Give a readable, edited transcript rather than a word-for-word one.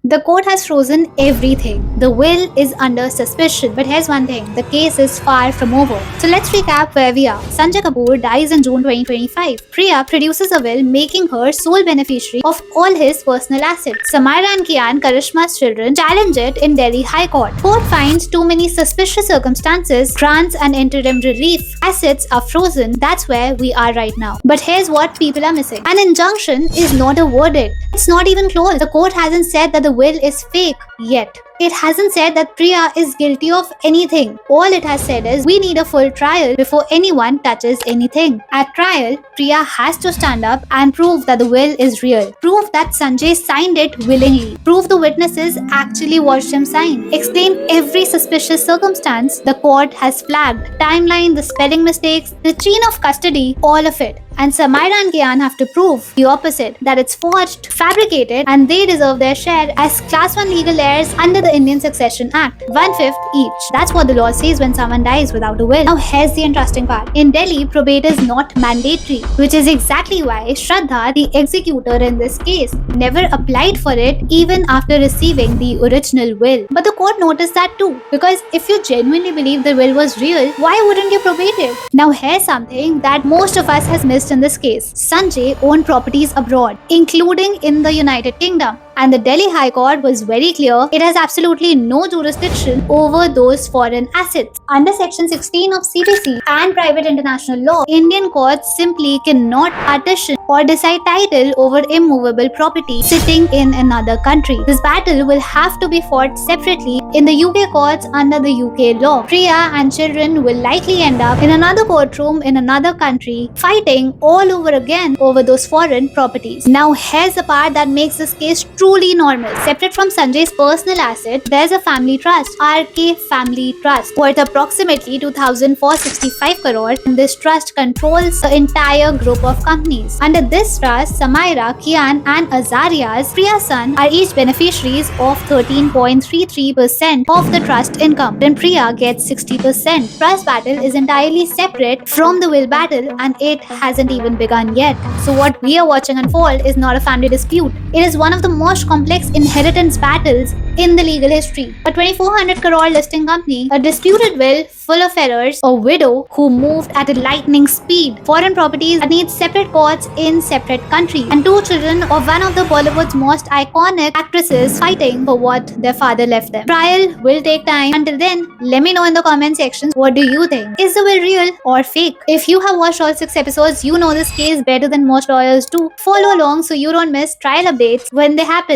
The court has frozen everything. The will is under suspicion. But here's one thing, the case is far from over. So let's recap where we are. Sanjay Kapoor dies in June 2025. Priya produces a will making her sole beneficiary of all his personal assets. Samaira and Kian, Karishma's children, challenge it in Delhi High Court. Court finds too many suspicious circumstances, grants an interim relief. Assets are frozen. That's where we are right now. But here's what people are missing. An injunction is not a verdict. It's not even close. The court hasn't said that the will is fake yet. It hasn't said that Priya is guilty of anything. All it has said is we need a full trial before anyone touches anything. At trial, Priya has to stand up and prove that the will is real. Prove that Sanjay signed it willingly. Prove the witnesses actually watched him sign. Explain every suspicious circumstance the court has flagged. Timeline, the spelling mistakes, the chain of custody, all of it. And Samaira and Kian have to prove the opposite, that it's forged, fabricated, and they deserve their share as Class 1 legal heirs under the Indian Succession Act, 1/5 each. That's what the law says when someone dies without a will. Now here's the interesting part. In Delhi, probate is not mandatory, which is exactly why Shraddha, the executor in this case, never applied for it even after receiving the original will. But the court noticed that too, because if you genuinely believe the will was real, why wouldn't you probate it? Now here's something that most of us has missed in this case. Sanjay owned properties abroad, including in the United Kingdom. And the Delhi High Court was very clear, it has absolutely no jurisdiction over those foreign assets. Under Section 16 of CPC and private international law, Indian courts simply cannot partition or decide title over immovable property sitting in another country. This battle will have to be fought separately in the UK courts under the UK law. Priya and children will likely end up in another courtroom in another country, fighting all over again over those foreign properties. Now here's the part that makes this case truly normal. Separate from Sanjay's personal asset, there's a family trust, RK Family Trust, worth approximately 2,465 crore. And this trust controls the entire group of companies. Under this trust, Samaira, Kian, and Azaria's Priya's son are each beneficiaries of 13.33% of the trust income. Then Priya gets 60%. Trust battle is entirely separate from the will battle, and it hasn't even begun yet. So what we are watching unfold is not a family dispute. It is one of the most complex inheritance battles in the legal history. A 2,400 crore listing company, a disputed will full of errors, a widow who moved at a lightning speed, foreign properties that need separate courts in separate countries, and two children of one of the Bollywood's most iconic actresses fighting for what their father left them. Trial will take time. Until then, let me know in the comment sections, what do you think? Is the will real or fake? If you have watched all 6 episodes, you know this case better than most lawyers do. Follow along so you don't miss trial updates when they happen.